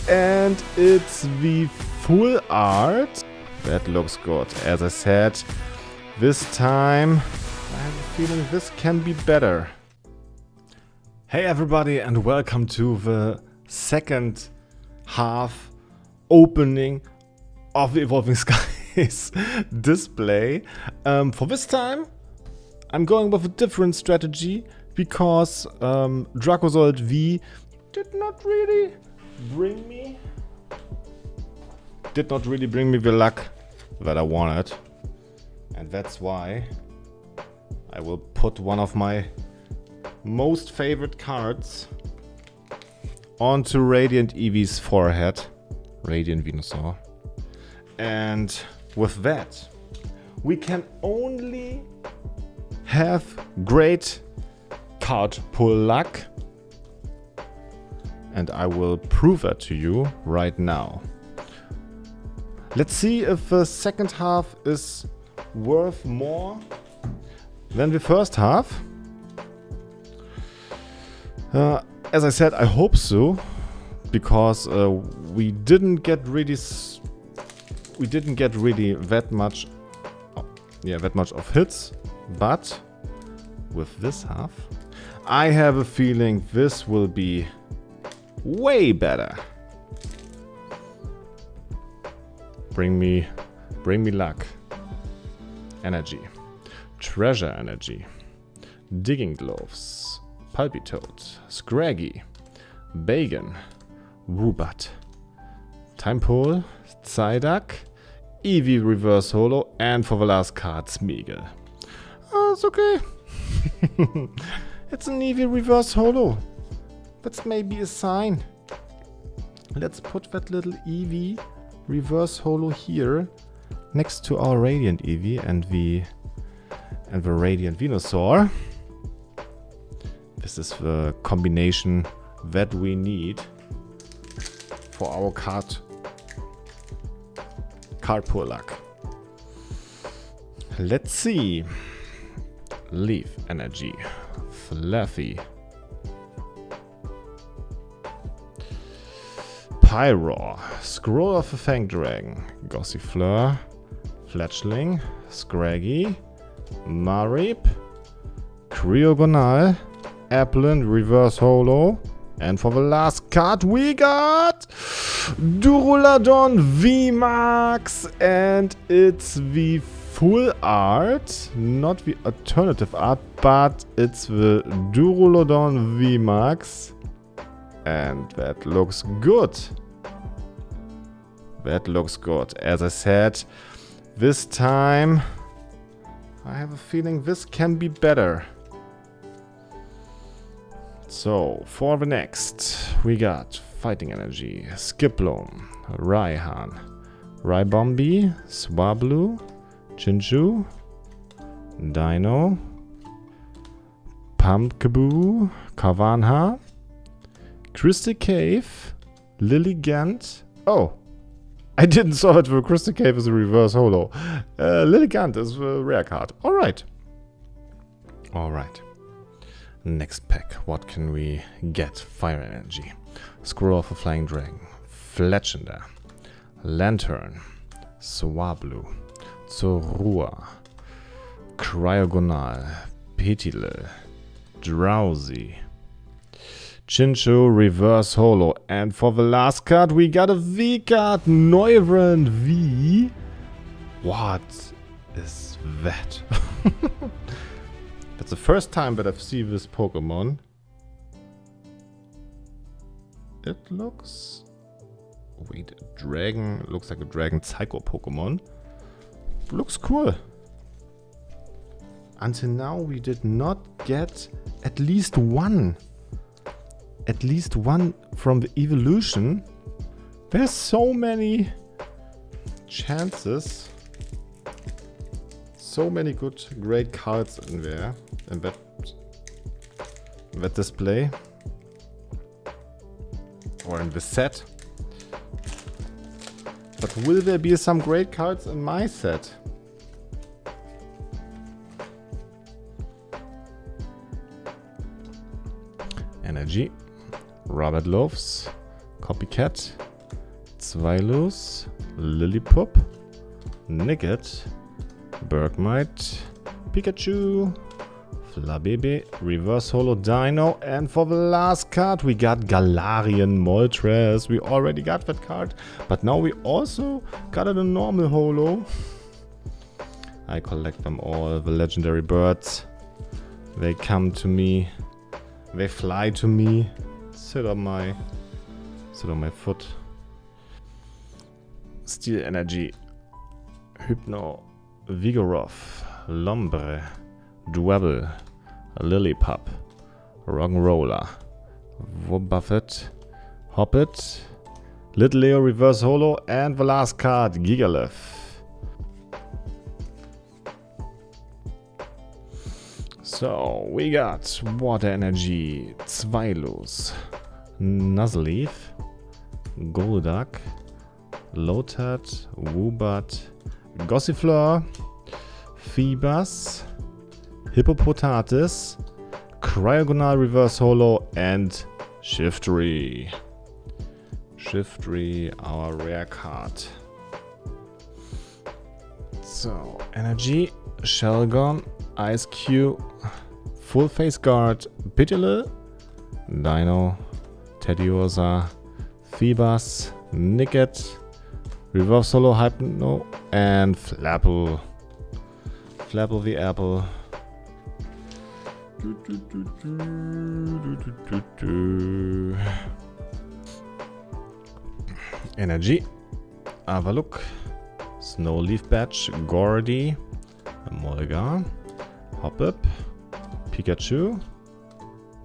and it's the full art. That looks good. As I said, this time I have a feeling this can be better. Hey everybody, and welcome to the second half opening of the Evolving Skies display. For this time I'm going with a different strategy because Dracozold V did not really bring me the luck that I wanted, and that's why I will put one of my most favorite cards onto Radiant Eevee's forehead, Radiant Venusaur, and with that we can only have great card pull luck, and I will prove that to you right now. Let's see if the second half is worth more than the first half. As I said, I hope so, because we didn't get really that much of hits, but with this half, I have a feeling this will be way better. Bring me luck. Energy. Treasure energy. Digging gloves. Palpitoad. Scraggy. Bagan. Woobat. Timepole. Psyduck. Eevee reverse holo, and for the last card, Smeagol. It's okay. It's an Eevee reverse holo. That's maybe a sign. Let's put that little Eevee reverse holo here next to our Radiant Eevee and the Radiant Venusaur. This is the combination that we need for our card pull luck. Let's see. Leaf energy. Fluffy. Pyroar. Scroll of the Fang Dragon. Gossifleur. Fletchling. Scraggy. Marip. Cryogonal. Applin reverse holo. And for the last card we got Duraludon VMAX, and it's the full art, not the alternative art, but it's the Duraludon VMAX, and that looks good. That looks good. As I said, this time I have a feeling this can be better. So, for the next, we got Fighting Energy, Skiploom, Raihan, Raibombi, Swablu, Chinchou, Dino, Pumpkaboo, Kavanha, Crystal Cave, Lilligant. Oh, I didn't saw that the Crystal Cave is a reverse holo. Lilligant is a rare card. Alright. Alright. Next pack, what can we get? Fire Energy, Scroll of a Flying Dragon, Fletchender, Lantern, Swablu, Zorua, Cryogonal, Petilil, Drowsy, Chinchou reverse holo, and for the last card we got a V card, Neuron V. What is that? That's the first time that I've seen this Pokemon. It looks... Wait, a dragon. Looks like a dragon psycho Pokemon. Looks cool. Until now we did not get at least one. At least one from the evolution. There's so many chances. So many good, great cards in there, in that display, or in the set. But will there be some great cards in my set? Energy, Rubber Gloves, Copycat, Zweilus, Lillipup, Nicket, Bergmite, Pikachu, Flabébé, Reverse Holo Dino, and for the last card we got Galarian Moltres. We already got that card, but now we also got it a normal holo. I collect them all, the legendary birds. They come to me, they fly to me, sit on my foot. Steel Energy, Hypno, Vigoroth, Lombre, Dwebble, Lillipup, Rock'n'Roller, Wobbuffet, Hoppet, Litleo Reverse Holo, and the last card, Gigalith. So, we got Water Energy, Zweilus, Nuzleaf, Golduck, Lotad, Woobat, Gossifleur, Feebas, Hippopotatis, Cryogonal Reverse Holo, and Shiftry. Shiftry, our rare card. So, Energy, Shelgon, Ice Cube, Full Face Guard, Pidgeotto, Dino, Teddiursa, Feebas, Nicket, Reverse Holo Hypno, and Flapple. Flapple the Apple. Energy, Avaluk, Snowleaf Badge, Gordy, Molga, Hoppip, Pikachu,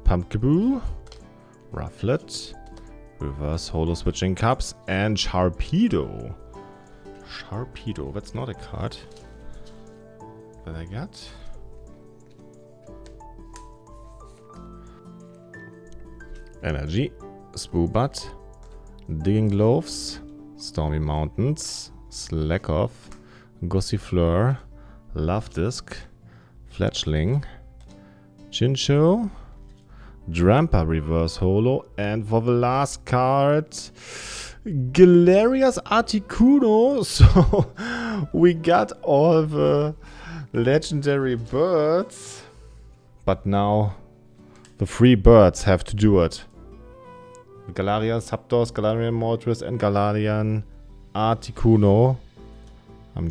Pumpkaboo, Rufflet, Reverse Holo Switching Cups, and Sharpedo. Sharpedo, that's not a card that I got. Energy, Swoobat, Digging Gloves, Stormy Mountains, Slackoff, Gossifleur, Love Disc, Fletchling, Chinchou, Drampa Reverse Holo, and for the last card, Galaria's Articuno. So we got all the legendary birds, but now the 3 birds have to do it. Galarian Zapdos, Galarian Moltres, and Galarian Articuno. I'm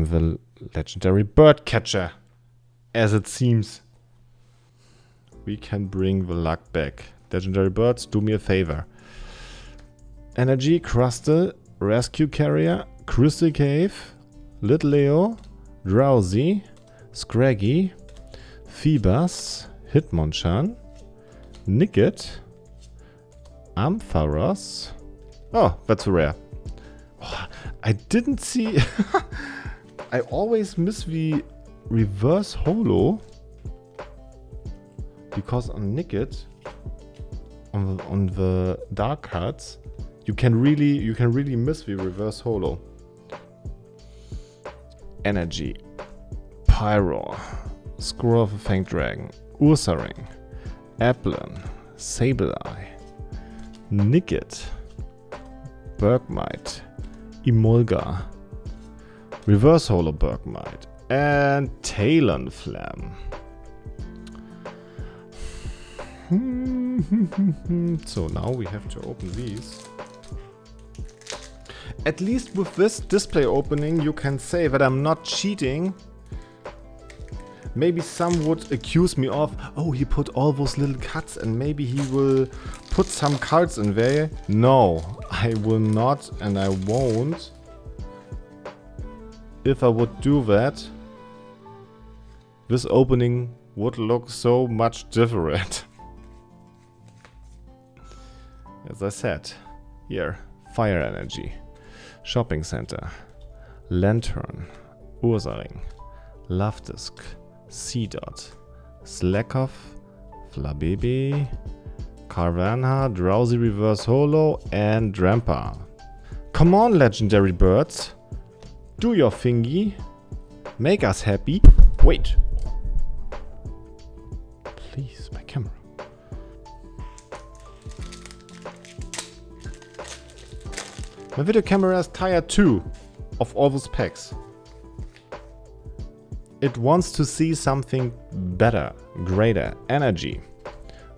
the legendary bird catcher, as it seems. We can bring the luck back. Legendary birds, do me a favor. Energy, Crustle, Rescue Carrier, Crystal Cave, Litleo, Drowsy, Scraggy, Feebas, Hitmonchan, Nicket, Ampharos. Oh, that's rare. Oh, I didn't see... I always miss the Reverse Holo. Because on Nicket, on the dark cards, you can really miss the Reverse Holo. Energy, Pyro, Scroll of a Fanged Dragon, Ursaring, Applin, Sableye, Nicket, Bergmite, Emolga, Reverse Holo Bergmite, and Talonflame. So now we have to open these. At least with this display opening you can say that I'm not cheating. Maybe some would accuse me of, oh, he put all those little cuts and maybe he will put some cards in there. No, I will not and I won't. If I would do that, this opening would look so much different. As I said, here, Fire Energy, Shopping Center, Lantern, Ursaring, Luftisk, Seedot, Slackoff, Flabébé, Carvanha, Drowsy Reverse Holo, and Drampa. Come on, legendary birds! Do your thingy! Make us happy! Wait! Please, my camera. My video camera is tired too of all those packs. It wants to see something better, greater, energy.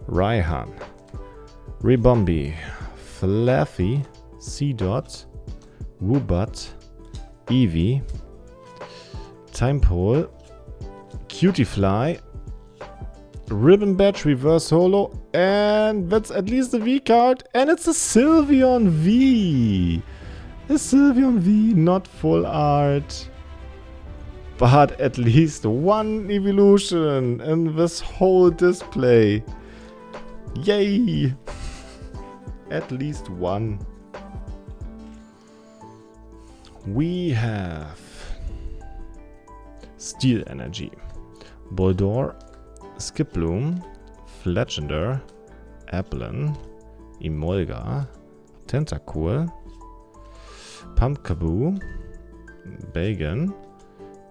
Raihan, Ribombi, Fluffy, C-Dot, Woobat, Eevee, Timepole, Cutiefly, Ribbon Badge, Reverse Holo, and that's at least a V card, and it's a Sylveon V! A Sylveon V, not full art. But at least one evolution in this whole display. Yay! At least one. We have Steel Energy, Boldore, Skiploom, Fletchender, Applin, Emolga, Tentacool, Pumpkaboo, Bagan,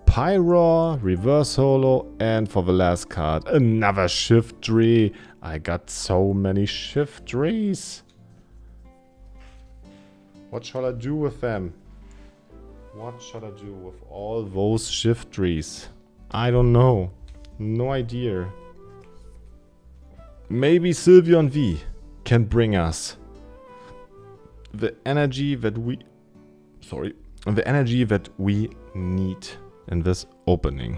Pyroar, Reverse Holo, and for the last card, another Shiftry. I got so many Shiftries. What shall I do with them? What shall I do with all those Shiftries? I don't know. No idea. Maybe Sylveon V can bring us the energy that we... the energy that we need in this opening.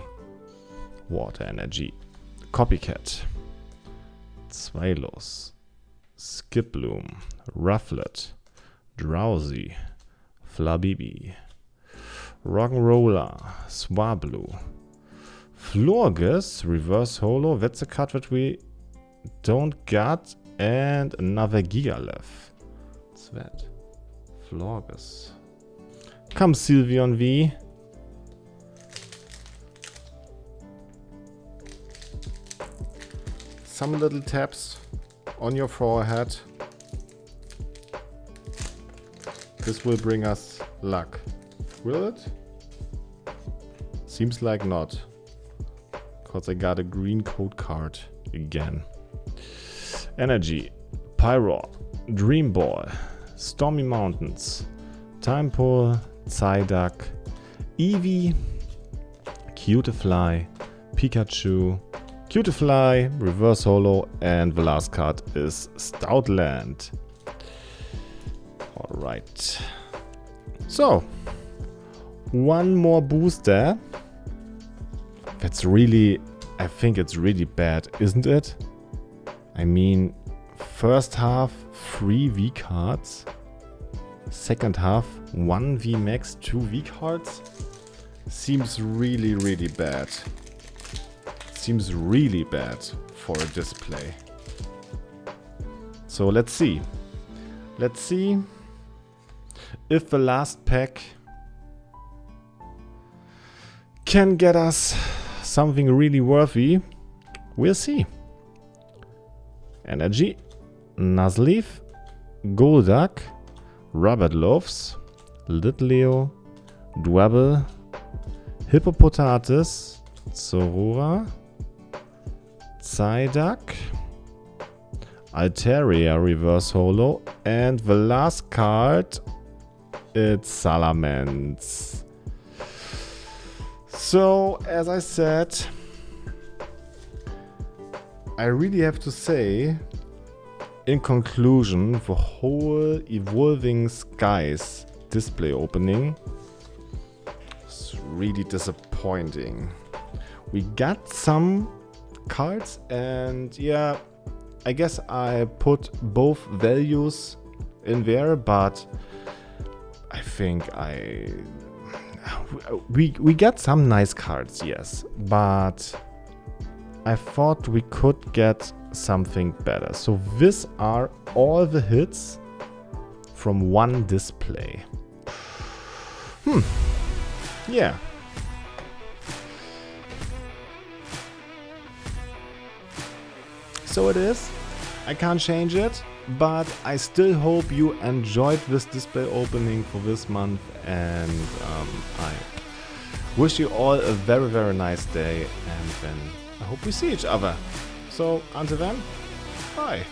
Water Energy, Copycat, Zweilos, Skiploom, Rufflet, Drowsy, Flabibi, Rock'n'Roller, Swablu, Florges, Reverse Holo, that's a card that we don't got, and another Gigalef. What's that? Florges. Come Sylveon V. Some little taps on your forehead. This will bring us luck. Will it? Seems like not. Because I got a green code card again. Energy, Pyroar, Dream Ball, Stormy Mountains, Timepole, Psyduck, Eevee, Cutiefly, Pikachu, Cutiefly, Reverse Holo, and the last card is Stoutland. Alright. So, one more booster. That's really, I think it's really bad, isn't it? I mean, first half 3 V cards, second half 1 V max, 2 V cards. Seems really, really bad. Seems really bad for a display. So let's see. Let's see if the last pack can get us something really worthy. We'll see. Energy, Nuzleaf, Golduck, Rabbit Loaves, Litleo, Dwebble, Hippopotamus, Zorora, Psyduck, Altaria Reverse Holo, and the last card, it's Salamence. So, as I said, I really have to say, in conclusion, the whole Evolving Skies display opening is really disappointing. We got some cards, and yeah, I guess I put both values in there, but I think we got some nice cards, yes, but I thought we could get something better. So these are all the hits from one display. Yeah. So it is. I can't change it, but I still hope you enjoyed this display opening for this month, and I wish you all a very, very nice day, and then I hope we see each other. So until then, bye.